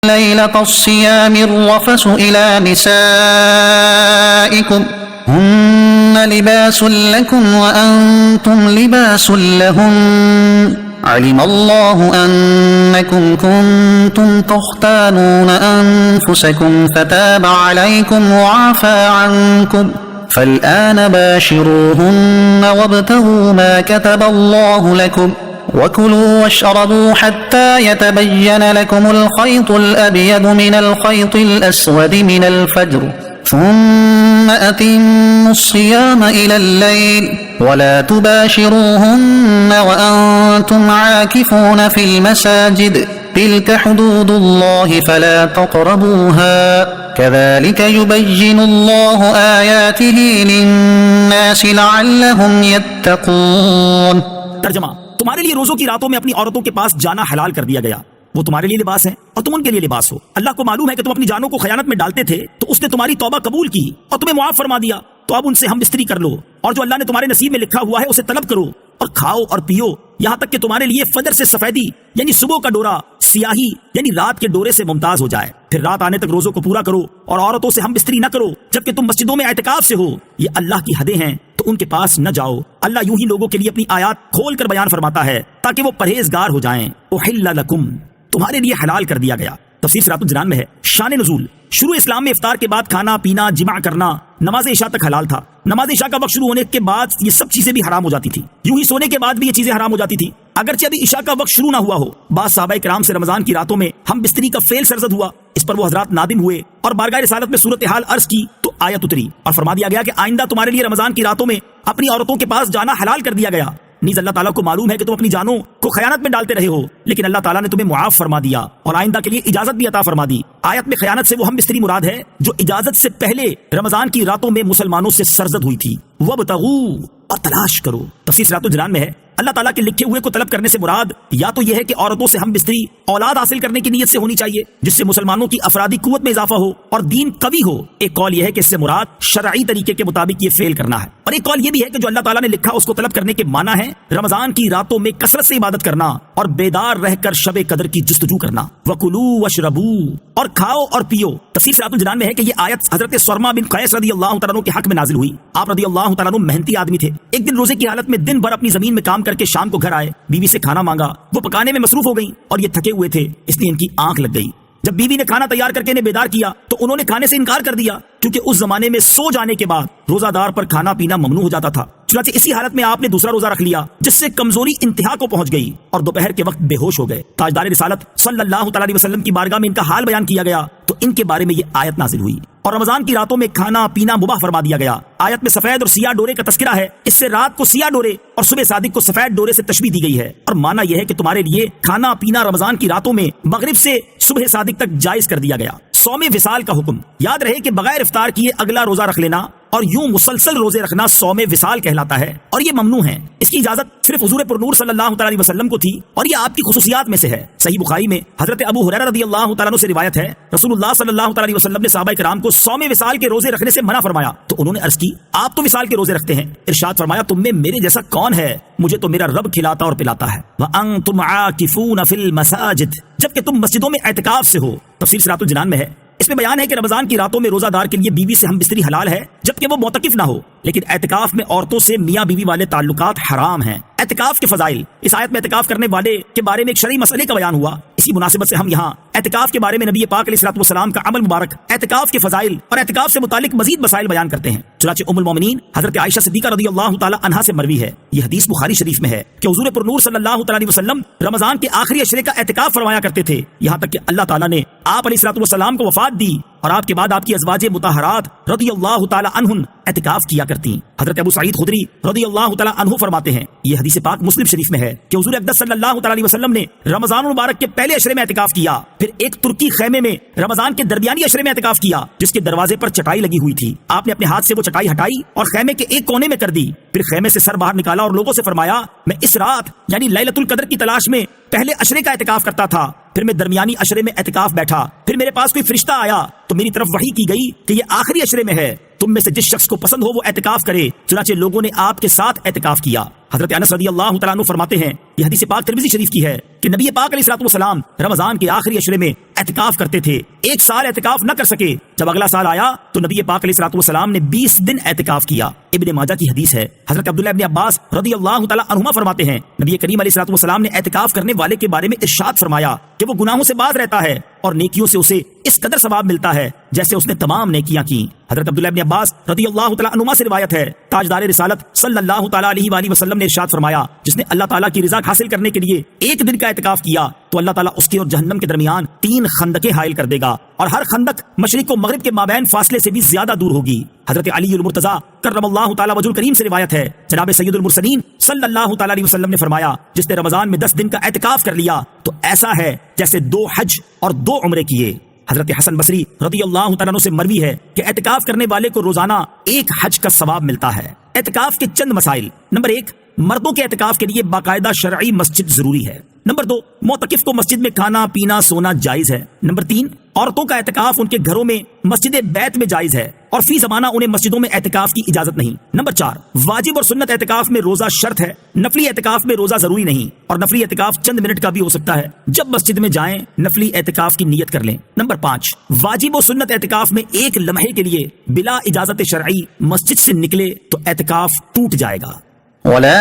ليلة الصيام الرفث إلى نسائكم هن لباس لكم وأنتم لباس لهم علم الله أنكم كنتم تختانون أنفسكم فتاب عليكم وعفى عنكم فالآن باشروهن وابتغوا ما كتب الله لكم وكلوا واشربوا حتى يتبين لكم الخيط الأبيض من الخيط الأسود من الفجر ثم أتموا الصيام إلى الليل ولا تباشروهن وأنتم عاكفون في المساجد تلك حدود الله فلا تقربوها كذلك يبين الله آياته للناس لعلهم يتقون۔ ترجمہ: تمہارے لیے روزوں کی راتوں میں اپنی عورتوں کے پاس جانا حلال کر دیا گیا، وہ تمہارے لیے لباس ہے اور تم ان کے لیے لباس ہو۔ اللہ کو معلوم ہے کہ تم اپنی جانوں کو خیانت میں ڈالتے تھے تو اس نے تمہاری توبہ قبول کی اور تمہیں معاف فرما دیا، تو اب ان سے ہم بستری کر لو اور جو اللہ نے تمہارے نصیب میں لکھا ہوا ہے اسے طلب کرو اور کھاؤ اور پیو یہاں تک کہ تمہارے لیے فجر سے سفیدی یعنی صبح کا ڈورا، سیاہی یعنی رات کے ڈورے سے ممتاز ہو جائے، پھر رات آنے تک روزوں کو پورا کرو اور عورتوں سے ہم بستری نہ کرو جبکہ تم مسجدوں میں اعتکاف سے ہو، یہ اللہ کی حدیں ہیں تو ان کے پاس نہ جاؤ۔ اللہ یوں ہی لوگوں کے لیے اپنی آیات کھول کر بیان فرماتا ہے تاکہ وہ پرہیزگار ہو جائیں۔ احل لکم، تمہارے لیے حلال کر دیا گیا۔ تفسیر صراط الجنان میں ہے شان نزول: شروع اسلام میں افطار کے بعد کھانا پینا، جماع کرنا نماز عشاء تک حلال تھا۔ نماز عشاء کا وقت شروع ہونے کے بعد یہ سب چیزیں بھی حرام ہو جاتی تھی، یوں ہی سونے کے بعد بھی یہ چیزیں حرام ہو جاتی تھی اگرچہ ابھی عشاء کا وقت شروع نہ ہوا ہو۔ بعض صحابہ کرام سے رمضان کی راتوں میں ہم بستری کا فعل سرزد ہوا، اس پر وہ حضرات نادم ہوئے اور بارگاہ رسالت میں صورتحال عرض کی تو آیت اتری اور فرما دیا گیا کہ آئندہ تمہارے لیے رمضان کی راتوں میں اپنی عورتوں کے پاس جانا حلال کر دیا گیا۔ نیز اللہ تعالیٰ کو معلوم ہے کہ تم اپنی جانوں کو خیانت میں ڈالتے رہے ہو، لیکن اللہ تعالیٰ نے تمہیں معاف فرما دیا اور آئندہ کے لیے اجازت بھی عطا فرما دی۔ آیت میں خیانت سے وہ ہم بستری مراد ہے جو اجازت سے پہلے رمضان کی راتوں میں مسلمانوں سے سرزد ہوئی تھی۔ وَابْتَغُوا، اور تلاش کرو۔ تفسیر صراط الجنان میں ہے اللہ تعالیٰ کے لکھے ہوئے کو طلب کرنے سے مراد یا تو یہ ہے کہ عورتوں سے ہم بستری اولاد حاصل کرنے کی نیت سے ہونی چاہیے جس سے مسلمانوں کی افرادی قوت میں اضافہ ہو اور دین قوی ہو۔ ایک قول یہ ہے کہ اس سے مراد شرعی طریقے کے مطابق یہ فعل کرنا ہے، اور ایک قول یہ بھی ہے کہ جو اللہ تعالیٰ نے لکھا اس کو طلب کرنے کے معنی ہے رمضان کی راتوں میں کثرت سے عبادت کرنا اور بیدار رہ کر شب قدر کی جستجو کرنا۔ وَكُلُوا وَاشْرَبُوا، اور کھاؤ اور پیو۔ تفسیر صراط الجنان میں ہے کہ یہ آیت حضرت سرما بن قیس رضی اللہ تعالیٰ عنہ کے حق میں نازل ہوئی۔ آپ رضی اللہ تعالیٰ عنہ محنتی آدمی تھے، ایک دن روزے کی حالت میں دن بھر اپنی زمین میں کام کر کے شام کو گھر آئے، بیوی سے کھانا مانگا، وہ پکانے میں مصروف ہو گئیں اور یہ تھکے ہوئے تھے اس لیے ان کی آنکھ لگ گئی۔ جب بیوی نے کھانا تیار کر کے انہیں بیدار کیا تو انہوں نے کھانے سے انکار کر دیا کیونکہ اس زمانے میں سو جانے کے بعد روزہ دار پر کھانا پینا ممنوع ہو جاتا تھا۔ چنانچہ اسی حالت میں آپ نے دوسرا روزہ رکھ لیا جس سے کمزوری انتہا کو پہنچ گئی اور دوپہر کے وقت بے ہوش ہو گئے۔ تاجدار رسالت صلی اللہ تعالی علیہ وسلم کی بارگاہ میں ان کا حال بیان کیا گیا تو ان کے بارے میں یہ آیت نازل ہوئی اور رمضان کی راتوں میں کھانا پینا مباح فرما دیا گیا۔ آیت میں سفید اور سیاہ ڈورے کا تذکرہ ہے، اس سے رات کو سیاہ ڈورے اور صبح صادق کو سفید ڈورے سے تشبیہ دی گئی ہے، اور معنی یہ ہے کہ تمہارے لیے کھانا پینا رمضان کی راتوں میں مغرب سے صبح صادق تک جائز کر دیا گیا۔ صوم وصال کا حکم، یاد رہے کہ بغیر افطار کیے اگلا روزہ رکھ لینا اور یوں مسلسل روزے رکھنا صوم وصال کہلاتا ہے اور یہ ممنوع ہے۔ اس کی اجازت صرف حضور پر نور صلی اللہ تعالی وسلم کو تھی اور یہ آپ کی خصوصیات میں سے ہے۔ صحیح بخاری میں حضرت ابو ہریرہ رضی اللہ تعالیٰ عنہ سے روایت ہے رسول اللہ صلی اللہ تعالی وسلم نے صحابہ کرام کو صوم وصال کے روزے رکھنے سے منع فرمایا تو انہوں نے عرض کی آپ تو وصال کے روزے رکھتے ہیں، ارشاد فرمایا تم میں میرے جیسا کون ہے، مجھے تو میرا رب کھلاتا اور پلاتا ہے۔ وَأَنْتُمْ عَاكِفُونَ فِي الْمَسَاجِدِ، جبکہ تم مسجدوں میں اعتکاف سے ہو۔ تفسیر صراط الجنان میں ہے اس میں بیان ہے کہ رمضان کی راتوں میں روزہ دار کے لیے بیوی سے ہم بستری حلال ہے جبکہ وہ معتکف نہ ہو، لیکن اعتکاف میں عورتوں سے میاں بیوی والے تعلقات حرام ہیں۔ اعتکاف کے فضائل، اس آیت میں اعتکاف کرنے والے کے بارے میں ایک شرعی مسئلے کا بیان ہوا، اسی مناسبت سے ہم یہاں اعتکاف کے بارے میں نبی پاک علیہ الصلوۃ والسلام کا عمل مبارک، اعتکاف کے فضائل اور اعتکاف سے متعلق مزید مسائل بیان کرتے ہیں۔ چنانچہ ام المومنین حضرت عائشہ صدیقہ رضی اللہ تعالی عنہا سے مروی ہے، یہ حدیث بخاری شریف میں ہے کہ حضور پر نور صلی اللہ تعالی علیہ وسلم رمضان کے آخری عشرے کا اعتکاف فرمایا کرتے تھے، یہاں تک کہ اللہ تعالیٰ نے آپ علیہ الصلوۃ والسلام کو وفات دی اور آپ کے بعد آپ کی ازواج مطہرات رضی اللہ تعالی عنہن اعتکاف کیا کرتی۔ حضرت ابو سعید خدری رضی اللہ تعالی عنہ فرماتے ہیں، یہ حدیث پاک مسلم شریف میں ہے کہ حضور اقدس صلی اللہ تعالی علیہ وسلم نے رمضان المبارک کے پہلے عشرے میں اعتکاف کیا، پھر ایک ترکی خیمے میں رمضان کے درمیانی عشرے میں اعتکاف کیا جس کے دروازے پر چٹائی لگی ہوئی تھی۔ آپ نے اپنے ہاتھ سے وہ چٹائی ہٹائی اور خیمے کے ایک کونے میں کر دی، پھر خیمے سے سر باہر نکالا اور لوگوں سے فرمایا میں اس رات یعنی لیلۃ القدر کی تلاش میں پہلے عشرے کا اعتکاف کرتا تھا، پھر میں درمیانی عشرے میں اعتکاف بیٹھا، پھر میرے پاس کوئی فرشتہ آیا تو میری طرف وحی کی گئی کہ یہ آخری عشرے میں ہے، تم میں سے جس شخص کو پسند ہو وہ اعتکاف کرے، چنانچہ لوگوں نے آپ کے ساتھ اعتکاف کیا۔ حضرت انس رضی اللہ تعالیٰ عنہ فرماتے ہیں، یہ حدیث پاک ترمذی شریف کی ہے کہ نبی پاک علیہ الصلوۃ والسلام رمضان کے آخری عشرے میں اعتکاف کرتے تھے. ایک سال اعتکاف نہ کر سکے. جب اگلا سال آیا تو نبی پاک علیہ الصلوۃ والسلام نے 20 دن اعتکاف کیا. ابن ماجہ کی حدیث ہے. حضرت عبداللہ ابن عباس رضی اللہ تعالیٰ عنہما فرماتے ہیں، نبی کریم علیہ الصلوۃ والسلام نے اعتکاف کرنے والے کے بارے میں ارشاد فرمایا کہ وہ گناہوں سے باز رہتا ہے اور نیکیوں سے اسے اس قدر ثواب ملتا ہے جیسے اس نے تمام نیکیاں کی. حضرت عبداللہ ابن عباس رضی اللہ تعالیٰ عنہما سے روایت ہے، تاجدار رسالت صلی اللہ تعالیٰ علیہ وآلہ وسلم نے ارشاد فرمایا، جس نے اللہ تعالیٰ کی رضا حاصل کرنے کے لیے ایک دن کا اعتکاف کیا تو اللہ تعالیٰ اس کے اور جہنم کے درمیان 3 خندقیں حائل کر دے گا، اور ہر خندق مشرق و مغرب کے مابین فاصلے سے بھی زیادہ دور ہوگی. حضرت علی المرتضیٰ کرم اللہ تعالیٰ وجہ الکریم سے روایت ہے، جناب سید المرسلین صلی اللہ تعالیٰ علیہ وسلم نے فرمایا، جس نے رمضان میں 10 دن کا اعتکاف کر لیا تو ایسا ہے جیسے 2 حج اور 2 عمرے کیے. حضرت حسن بصری رضی اللہ تعالیٰ عنہ سے مروی ہے کہ اعتکاف کرنے والے کو روزانہ 1 حج کا ثواب ملتا ہے. اعتکاف کے چند مسائل. نمبر 1، مردوں کے اعتکاف کے لیے باقاعدہ شرعی مسجد ضروری ہے. نمبر 2، معتکف کو مسجد میں کھانا پینا سونا جائز ہے. نمبر 3، عورتوں کا اعتکاف ان کے گھروں میں مسجد بیت میں جائز ہے اور فی زمانہ انہیں مسجدوں میں اعتکاف کی اجازت نہیں. نمبر 4، واجب اور سنت اعتکاف میں روزہ شرط ہے، نفلی اعتکاف میں روزہ ضروری نہیں، اور نفلی اعتکاف چند منٹ کا بھی ہو سکتا ہے. جب مسجد میں جائیں نفلی اعتکاف کی نیت کر لیں. نمبر 5، واجب و سنت اعتکاف میں ایک لمحے کے لیے بلا اجازت شرعی مسجد سے نکلے تو اعتکاف ٹوٹ جائے گا. ولا